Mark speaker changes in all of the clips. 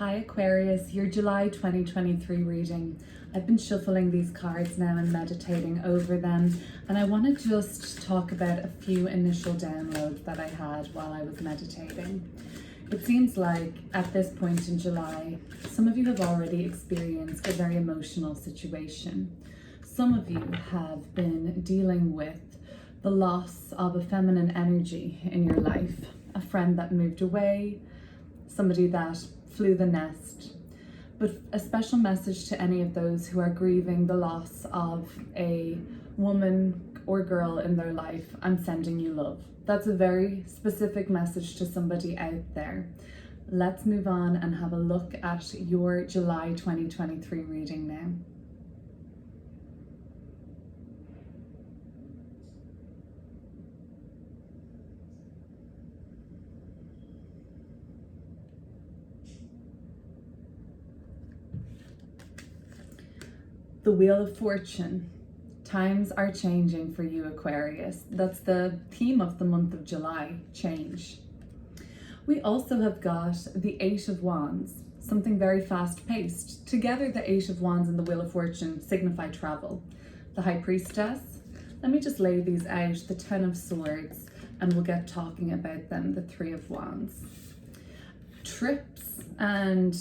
Speaker 1: Hi Aquarius, your July 2023 reading. I've been shuffling these cards now and meditating over them, and I want to just talk about a few initial downloads that I had while I was meditating. It seems like at this point in July, some of you have already experienced a very emotional situation. Some of you have been dealing with the loss of a feminine energy in your life, a friend that moved away, somebody that flew the nest. But a special message to any of those who are grieving the loss of a woman or girl in their life: I'm sending you love. That's a very specific message to somebody out there. Let's move on and have a look at your July 2023 reading now. The Wheel of Fortune. Times are changing for you, Aquarius. That's the theme of the month of July, change. We also have got the Eight of Wands, something very fast-paced. Together, the Eight of Wands and the Wheel of Fortune signify travel. The High Priestess. Let me just lay these out. The Ten of Swords, and we'll get talking about them. The Three of Wands. Trips and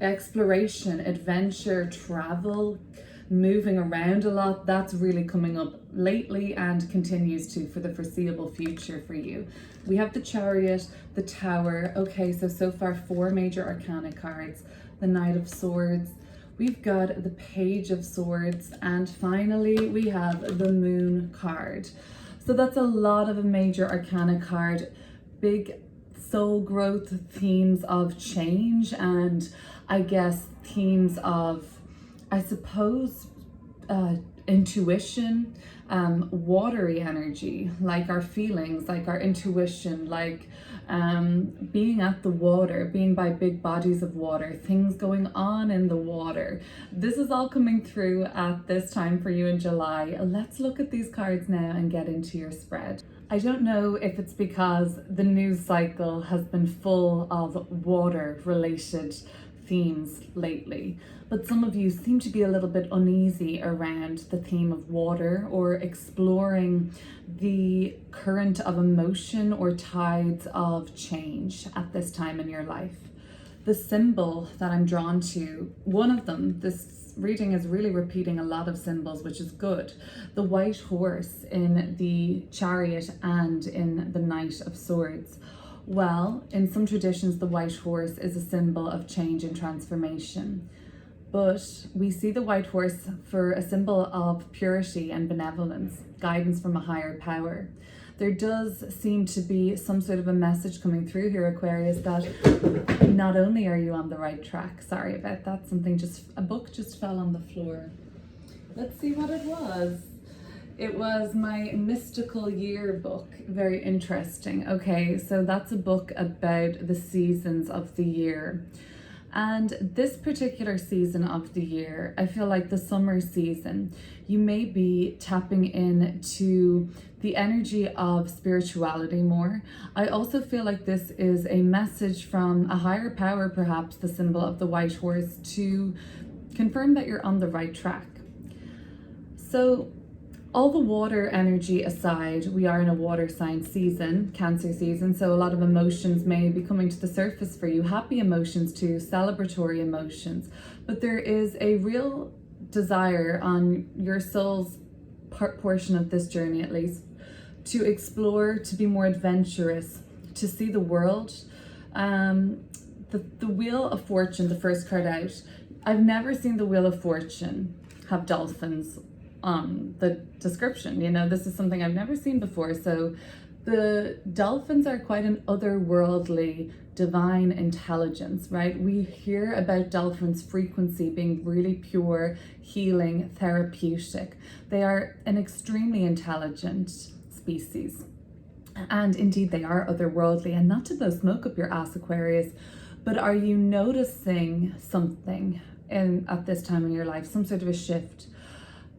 Speaker 1: exploration, adventure, travel, moving around a lot, that's really coming up lately and continues to for the foreseeable future for you. We have the Chariot, the Tower. Okay, so far 4 major arcana cards. The Knight of Swords, we've got the Page of Swords, and finally we have the Moon card. So that's a lot of a major arcana card. Big soul growth, themes of change, and I guess themes of, I suppose, intuition, watery energy, like our feelings, like our intuition, like being at the water, being by big bodies of water, things going on in the water. This is all coming through at this time for you in July. Let's look at these cards now and get into your spread. I don't know if it's because the news cycle has been full of water related themes lately, but some of you seem to be a little bit uneasy around the theme of water, or exploring the current of emotion or tides of change at this time in your life. The symbol that I'm drawn to, one of them, this reading is really repeating a lot of symbols, which is good. The white horse in the Chariot and in the Knight of Swords. Well, in some traditions, the white horse is a symbol of change and transformation. But we see the white horse for a symbol of purity and benevolence, guidance from a higher power. There does seem to be some sort of a message coming through here, Aquarius, that not only are you on the right track, sorry about that, a book just fell on the floor. Let's see what it was. It was my Mystical Year book. Very interesting. Okay, so that's a book about the seasons of the year. And this particular season of the year, I feel like the summer season, you may be tapping into the energy of spirituality more. I also feel like this is a message from a higher power, perhaps the symbol of the white horse, to confirm that you're on the right track. So all the water energy aside, we are in a water sign season, Cancer season, so a lot of emotions may be coming to the surface for you. Happy emotions too, celebratory emotions. But there is a real desire on your soul's portion of this journey, at least, to explore, to be more adventurous, to see the world. The Wheel of Fortune, the first card out. I've never seen the Wheel of Fortune have dolphins on the description. You know, this is something I've never seen before. So the dolphins are quite an otherworldly, divine intelligence, right? We hear about dolphins' frequency being really pure, healing, therapeutic. They are an extremely intelligent species. And indeed, they are otherworldly. And not to blow smoke up your ass, Aquarius, but are you noticing something at this time in your life, some sort of a shift?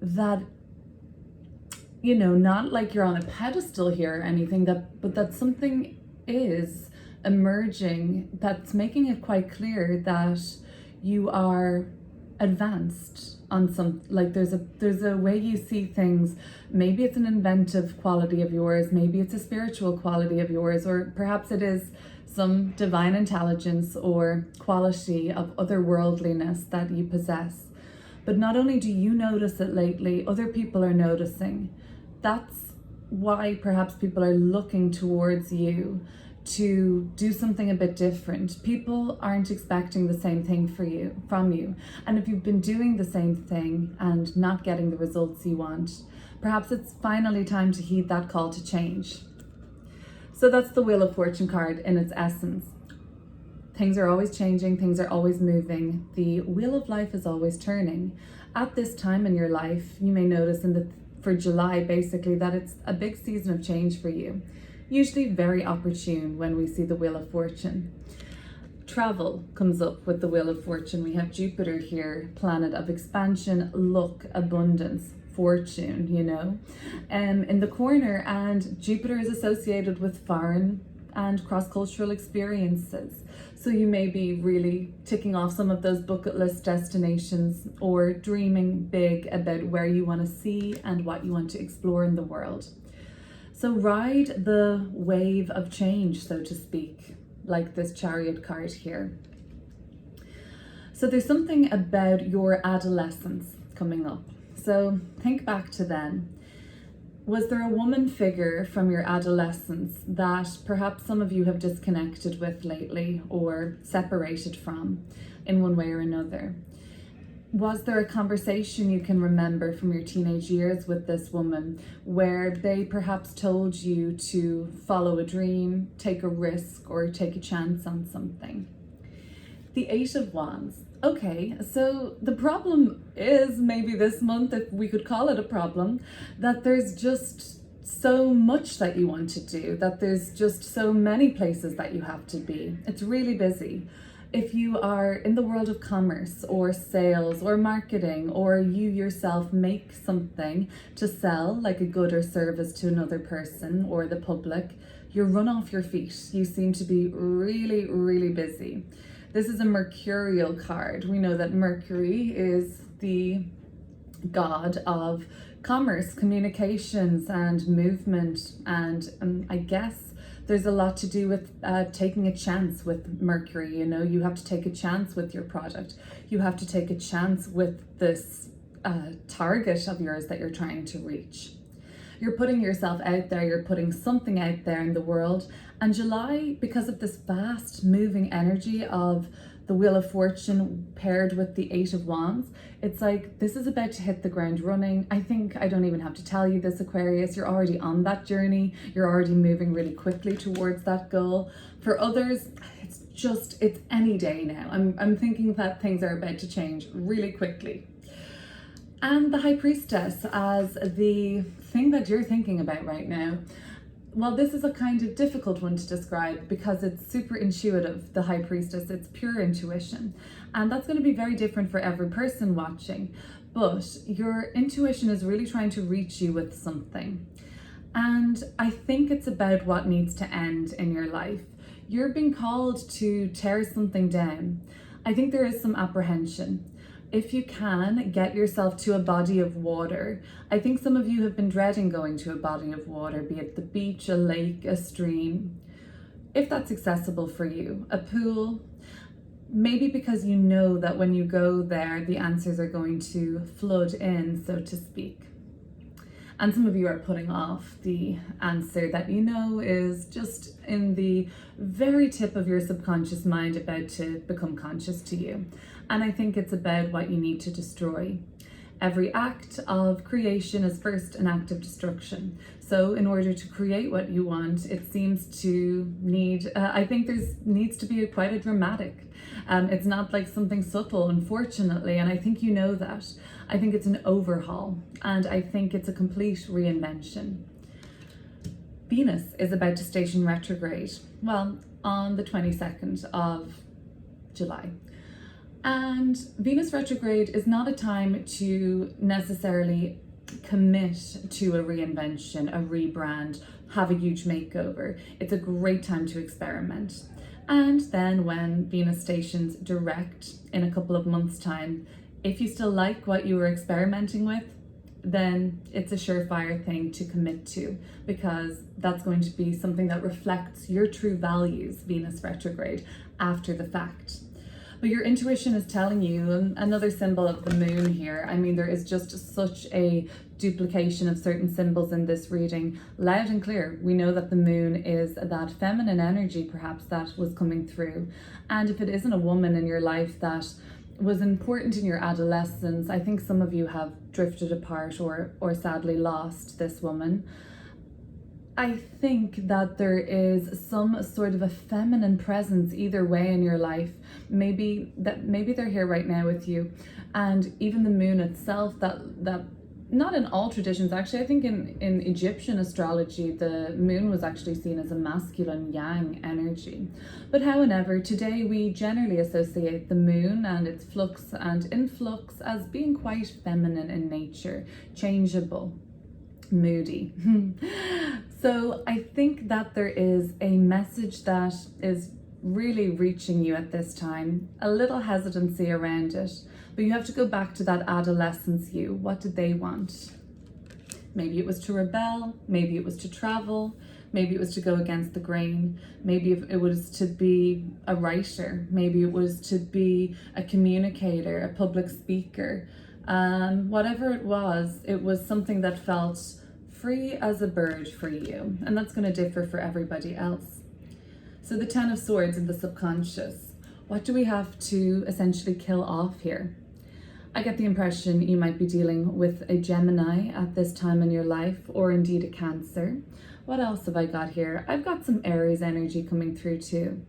Speaker 1: That, not like you're on a pedestal here or anything, but that something is emerging that's making it quite clear that you are advanced on some, like there's a way you see things. Maybe it's an inventive quality of yours, maybe it's a spiritual quality of yours, or perhaps it is some divine intelligence or quality of otherworldliness that you possess. But not only do you notice it lately, other people are noticing. That's why perhaps people are looking towards you to do something a bit different. People aren't expecting the same thing from you. And if you've been doing the same thing and not getting the results you want, perhaps it's finally time to heed that call to change. So that's the Wheel of Fortune card in its essence. Things are always changing, things are always moving. The wheel of life is always turning. At this time in your life, you may notice for July basically that it's a big season of change for you. Usually very opportune when we see the Wheel of Fortune. Travel comes up with the Wheel of Fortune. We have Jupiter here, planet of expansion, luck, abundance, fortune, in the corner, and Jupiter is associated with foreign and cross-cultural experiences. So you may be really ticking off some of those bucket list destinations or dreaming big about where you want to see and what you want to explore in the world. So ride the wave of change, so to speak, like this Chariot card here. So there's something about your adolescence coming up. So think back to then. Was there a woman figure from your adolescence that perhaps some of you have disconnected with lately or separated from in one way or another? Was there a conversation you can remember from your teenage years with this woman where they perhaps told you to follow a dream, take a risk, or take a chance on something? The Eight of Wands. Okay, so the problem is maybe this month, if we could call it a problem, that there's just so much that you want to do, that there's just so many places that you have to be. It's really busy. If you are in the world of commerce or sales or marketing, or you yourself make something to sell, like a good or service to another person or the public, you're run off your feet. You seem to be really, really busy. This is a Mercurial card. We know that Mercury is the god of commerce, communications, and movement. And I guess there's a lot to do with taking a chance with Mercury. You have to take a chance with your product. You have to take a chance with this target of yours that you're trying to reach. You're putting yourself out there, you're putting something out there in the world. And July, because of this fast moving energy of the Wheel of Fortune paired with the Eight of Wands, it's like this is about to hit the ground running. I think I don't even have to tell you this, Aquarius. You're already on that journey. You're already moving really quickly towards that goal. For others, it's any day now. I'm thinking that things are about to change really quickly. And the High Priestess as the thing that you're thinking about right now. Well, this is a kind of difficult one to describe because it's super intuitive, the High Priestess. It's pure intuition. And that's going to be very different for every person watching. But your intuition is really trying to reach you with something. And I think it's about what needs to end in your life. You're being called to tear something down. I think there is some apprehension. If you can, get yourself to a body of water. I think some of you have been dreading going to a body of water, be it the beach, a lake, a stream. If that's accessible for you, a pool, maybe because you know that when you go there, the answers are going to flood in, so to speak. And some of you are putting off the answer that you know is just in the very tip of your subconscious mind about to become conscious to you. And I think it's about what you need to destroy. Every act of creation is first an act of destruction. So in order to create what you want, it seems to need, I think needs to be quite a dramatic. It's not like something subtle, unfortunately, and I think you know that. I think it's an overhaul, and I think it's a complete reinvention. Venus is about to station retrograde, well, on the 22nd of July. And Venus retrograde is not a time to necessarily commit to a reinvention, a rebrand, have a huge makeover. It's a great time to experiment. And then when Venus stations direct in a couple of months' time, if you still like what you were experimenting with, then it's a surefire thing to commit to, because that's going to be something that reflects your true values, Venus retrograde, after the fact. But your intuition is telling you, and another symbol of the moon here, I mean, there is just such a duplication of certain symbols in this reading, loud and clear. We know that the moon is that feminine energy perhaps that was coming through. And if it isn't a woman in your life that was important in your adolescence, I think some of you have drifted apart or sadly lost this woman. I think that there is some sort of a feminine presence either way in your life. Maybe they're here right now with you, and even the moon itself, that not in all traditions, actually, I think in Egyptian astrology, the moon was actually seen as a masculine yang energy. But however, today we generally associate the moon and its flux and influx as being quite feminine in nature, changeable, moody. So I think that there is a message that is really reaching you at this time, a little hesitancy around it, but you have to go back to that adolescence you. What did they want? Maybe it was to rebel, maybe it was to travel, maybe it was to go against the grain, maybe it was to be a writer, maybe it was to be a communicator, a public speaker. Whatever it was something that felt free as a bird for you, and that's going to differ for everybody else. So the Ten of Swords in the subconscious, what do we have to essentially kill off here? I get the impression you might be dealing with a Gemini at this time in your life, or indeed a Cancer. What else have I got here? I've got some Aries energy coming through too.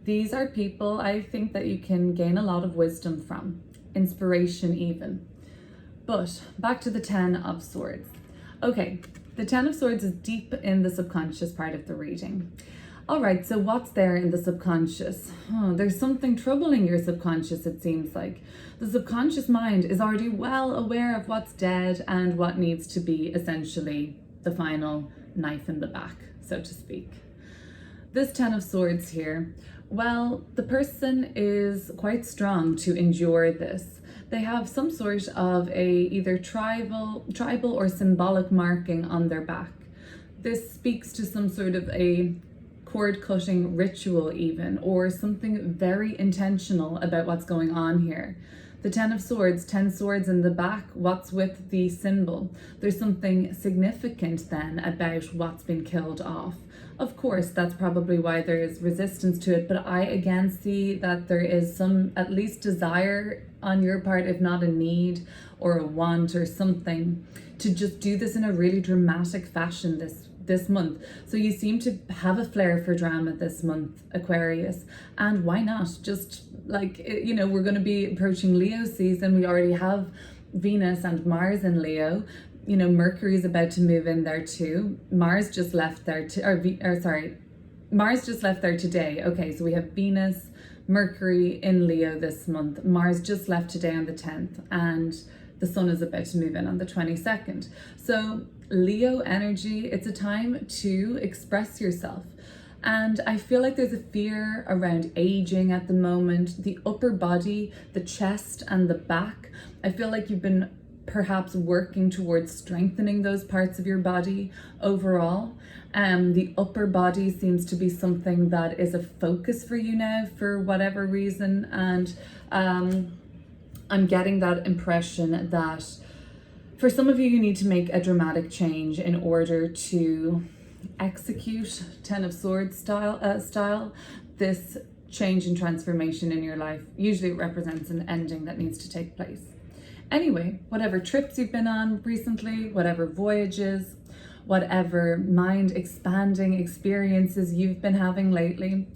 Speaker 1: These are people I think that you can gain a lot of wisdom from, inspiration even. But back to the Ten of Swords. Okay, the Ten of Swords is deep in the subconscious part of the reading. All right, so what's there in the subconscious? There's something troubling your subconscious, it seems like. The subconscious mind is already well aware of what's dead and what needs to be essentially the final knife in the back, so to speak. This Ten of Swords here, well, the person is quite strong to endure this. They have some sort of a either tribal or symbolic marking on their back. This speaks to some sort of a cord cutting ritual even, or something very intentional about what's going on here. The Ten of Swords, 10 swords in the back, what's with the symbol? There's something significant then about what's been killed off. Of course, that's probably why there is resistance to it, but I again see that there is some at least desire on your part, if not a need or a want or something, to just do this in a really dramatic fashion this month. So you seem to have a flair for drama this month, Aquarius, and why not? Just like, you know, we're going to be approaching Leo season. We already have Venus and Mars in Leo. You know, Mercury is about to move in there too. Mars just left there Mars just left there today. Okay, so we have Venus, Mercury in Leo this month. Mars just left today on the 10th, and the sun is about to move in on the 22nd. So Leo energy, it's a time to express yourself. And I feel like there's a fear around aging at the moment. The upper body, the chest and the back, I feel like you've been perhaps working towards strengthening those parts of your body overall. The upper body seems to be something that is a focus for you now for whatever reason. And I'm getting that impression that for some of you, you need to make a dramatic change in order to execute Ten of Swords style this change and transformation in your life. Usually it represents an ending that needs to take place. Anyway, whatever trips you've been on recently, whatever voyages, whatever mind expanding experiences you've been having lately,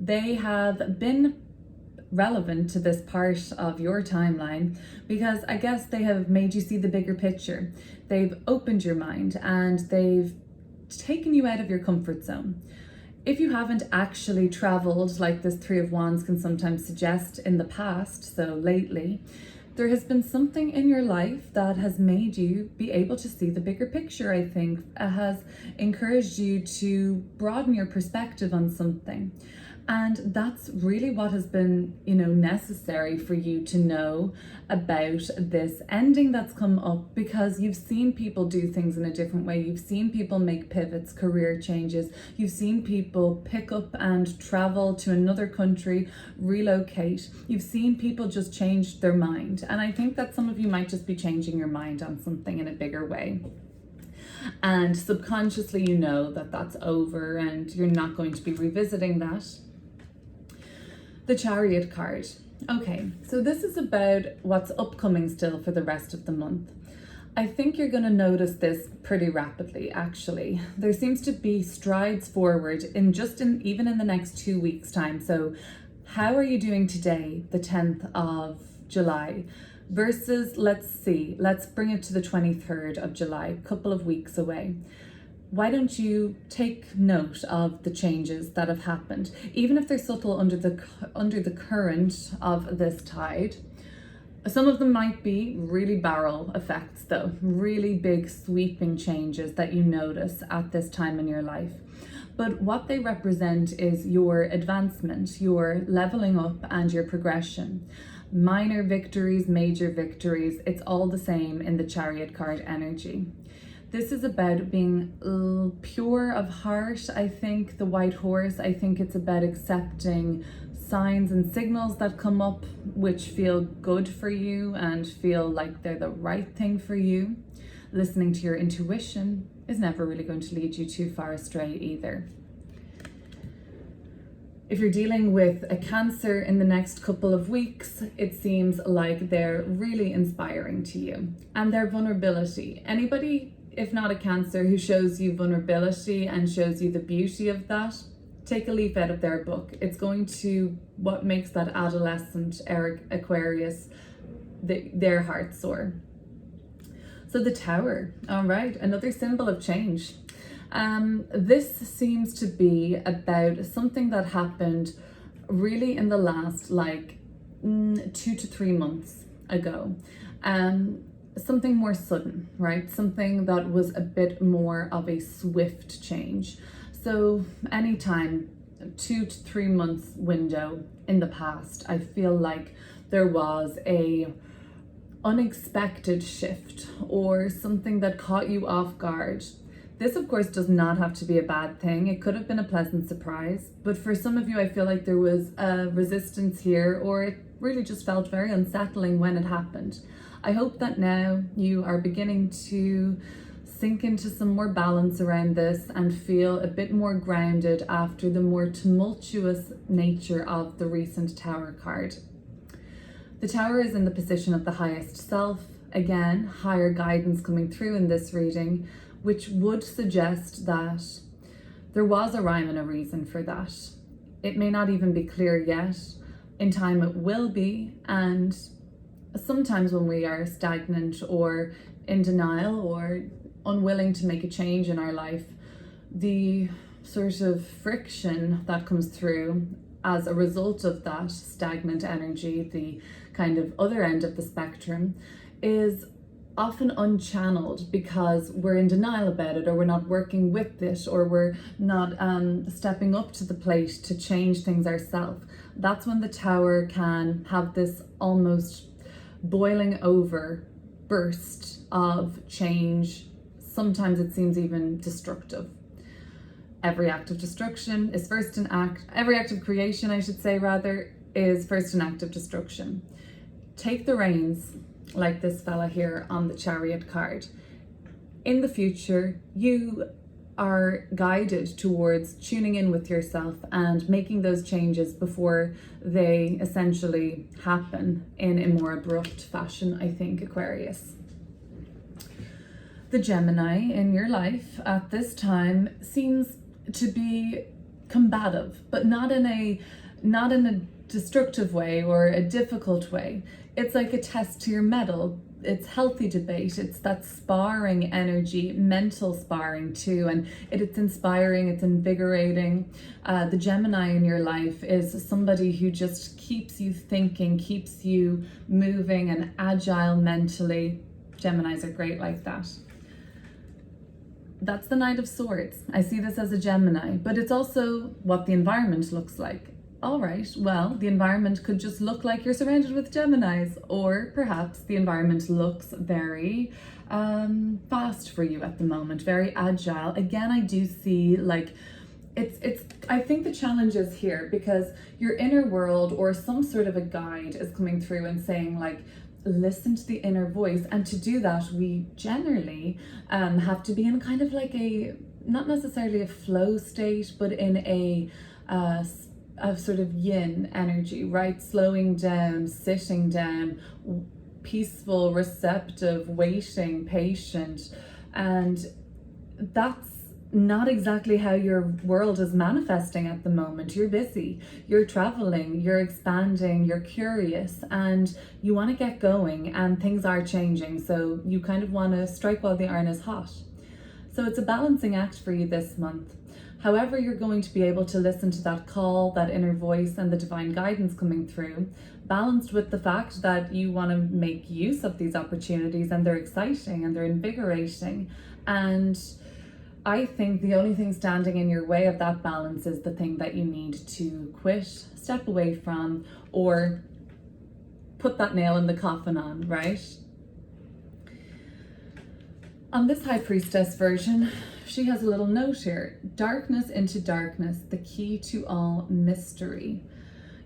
Speaker 1: they have been relevant to this part of your timeline because I guess they have made you see the bigger picture. They've opened your mind and they've taken you out of your comfort zone. If you haven't actually traveled like this Three of Wands can sometimes suggest in the past, so lately, there has been something in your life that has made you be able to see the bigger picture, I think. It has encouraged you to broaden your perspective on something. And that's really what has been, necessary for you to know about this ending that's come up, because you've seen people do things in a different way. You've seen people make pivots, career changes. You've seen people pick up and travel to another country, relocate. You've seen people just change their mind. And I think that some of you might just be changing your mind on something in a bigger way. And subconsciously, you know that that's over and you're not going to be revisiting that. The Chariot card. Okay, so this is about what's upcoming still for the rest of the month. I think you're going to notice this pretty rapidly, actually. There seems to be strides forward even in the next 2 weeks' time. So how are you doing today, the 10th of July, versus, let's bring it to the 23rd of July, a couple of weeks away. Why don't you take note of the changes that have happened, even if they're subtle under the current of this tide. Some of them might be really barrel effects though, really big sweeping changes that you notice at this time in your life. But what they represent is your advancement, your leveling up and your progression. Minor victories, major victories, it's all the same in the Chariot card energy. This is about being pure of heart. I think the white horse, I think it's about accepting signs and signals that come up which feel good for you and feel like they're the right thing for you. Listening to your intuition is never really going to lead you too far astray either. If you're dealing with a Cancer in the next couple of weeks, it seems like they're really inspiring to you. And their vulnerability. Anybody, if not a Cancer, who shows you vulnerability and shows you the beauty of that, take a leaf out of their book. It's going to what makes that adolescent Aquarius, their heart soar. So the Tower, all right, another symbol of change. This seems to be about something that happened really in the last 2 to 3 months ago. Something more sudden, right? Something that was a bit more of a swift change. So anytime 2 to 3 months window in the past, I feel like there was a unexpected shift or something that caught you off guard. This, of course, does not have to be a bad thing. It could have been a pleasant surprise. But for some of you, I feel like there was a resistance here, or it really just felt very unsettling when it happened. I hope that now you are beginning to sink into some more balance around this and feel a bit more grounded after the more tumultuous nature of the recent Tower card. The Tower is in the position of the highest self. Again, higher guidance coming through in this reading, which would suggest that there was a rhyme and a reason for that. It may not even be clear yet. In time it will be, and sometimes when we are stagnant or in denial or unwilling to make a change in our life, the sort of friction that comes through as a result of that stagnant energy, the kind of other end of the spectrum, is often unchanneled because we're in denial about it, or we're not working with it, or we're not stepping up to the plate to change things ourselves. That's when the Tower can have this almost boiling over burst of change. Sometimes it seems even destructive. Every act of destruction is first an act, every act of creation, I should say rather, is first an act of destruction. Take the reins, like this fella here on the Chariot card. In the future, you are guided towards tuning in with yourself and making those changes before they essentially happen in a more abrupt fashion, I think, Aquarius. The Gemini in your life at this time seems to be combative, but not in a destructive way or a difficult way. It's like a test to your mettle. It's healthy debate. It's that sparring energy, mental sparring too, and it's inspiring, it's invigorating. The Gemini in your life is somebody who just keeps you thinking, keeps you moving and agile mentally. Geminis are great like that. That's the Knight of Swords. I see this as a Gemini, but it's also what the environment looks like. all right, well, the environment could just look like you're surrounded with Geminis, or perhaps the environment looks very fast for you at the moment, very agile. Again, I do see like it's I think the challenge is here because your inner world or some sort of a guide is coming through and saying like, listen to the inner voice. And to do that, we generally have to be in kind of like a, not necessarily a flow state, but in a sort of yin energy, right? Slowing down, sitting down, peaceful, receptive, waiting, patient. And that's not exactly how your world is manifesting at the moment. You're busy, you're traveling, you're expanding, you're curious, and you want to get going, and things are changing. So you kind of want to strike while the iron is hot. So it's a balancing act for you this month. However, you're going to be able to listen to that call, that inner voice, and the divine guidance coming through, balanced with the fact that you want to make use of these opportunities, and they're exciting and they're invigorating. And I think the only thing standing in your way of that balance is the thing that you need to quit, step away from, or put that nail in the coffin on, right? On this High Priestess version, she has a little note here. Darkness into darkness, the key to all mystery.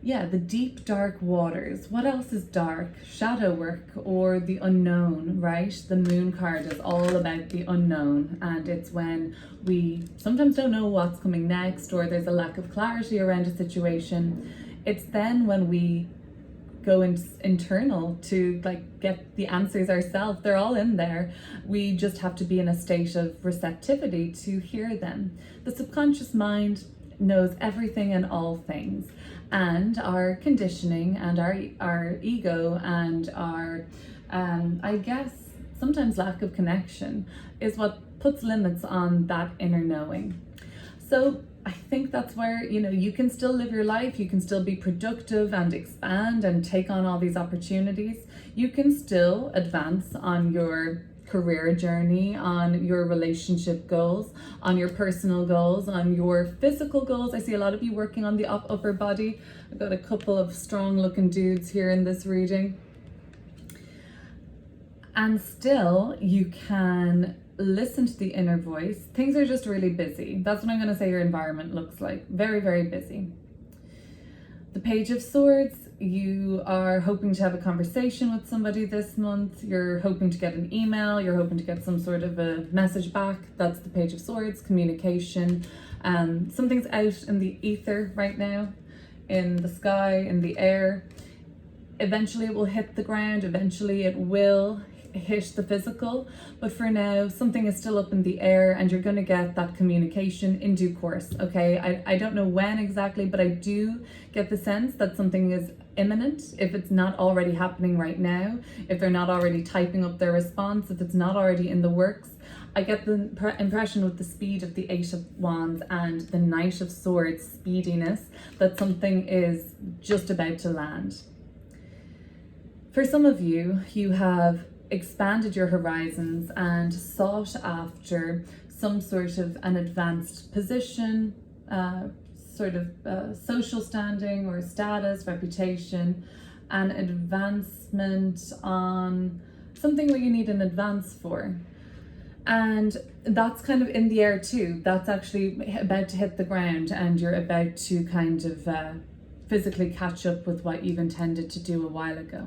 Speaker 1: Yeah, the deep dark waters. What else is dark? Shadow work or the unknown, right? The moon card is all about the unknown, and it's when we sometimes don't know what's coming next, or there's a lack of clarity around a situation. It's then when we go internal to like get the answers ourselves. They're all in there. We just have to be in a state of receptivity to hear them. The subconscious mind knows everything and all things, and our conditioning and our ego and our I guess sometimes lack of connection is what puts limits on that inner knowing. So I think that's where, you can still live your life, you can still be productive and expand and take on all these opportunities. You can still advance on your career journey, on your relationship goals, on your personal goals, on your physical goals. I see a lot of you working on the upper body. I've got a couple of strong looking dudes here in this reading. And still you can listen to the inner voice. Things are just really busy. That's what I'm going to say your environment looks like. Very, very busy. The Page of Swords, you are hoping to have a conversation with somebody this month. You're hoping to get an email. You're hoping to get some sort of a message back. That's the Page of Swords, communication. Something's out in the ether right now, in the sky, in the air. Eventually it will hit the ground. Eventually it will hit the physical, but for now something is still up in the air, and you're going to get that communication in due course. Okay, I don't know when exactly, but I do get the sense that something is imminent. If it's not already happening right now, if they're not already typing up their response, if it's not already in the works, I get the impression with the speed of the Eight of Wands and the Knight of Swords speediness that something is just about to land. For some of you, you have expanded your horizons and sought after some sort of an advanced position, social standing or status, reputation, an advancement on something where you need an advance for. And that's kind of in the air too. That's actually about to hit the ground, and you're about to kind of physically catch up with what you've intended to do a while ago.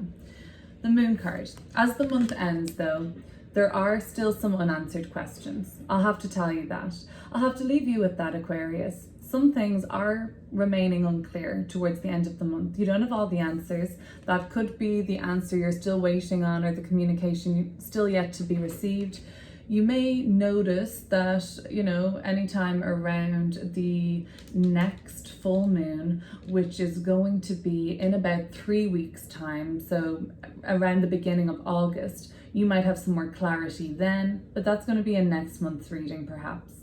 Speaker 1: The Moon card. As the month ends though, there are still some unanswered questions. I'll have to tell you that. I'll have to leave you with that, Aquarius. Some things are remaining unclear towards the end of the month. You don't have all the answers. That could be the answer you're still waiting on, or the communication still yet to be received. You may notice that, anytime around the next full moon, which is going to be in about 3 weeks' time, so around the beginning of August, you might have some more clarity then, but that's going to be in next month's reading perhaps.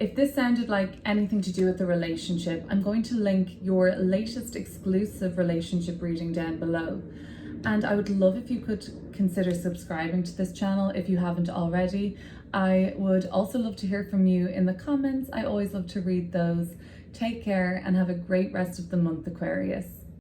Speaker 1: If this sounded like anything to do with the relationship, I'm going to link your latest exclusive relationship reading down below. And I would love if you could consider subscribing to this channel if you haven't already. I would also love to hear from you in the comments. I always love to read those. Take care and have a great rest of the month, Aquarius.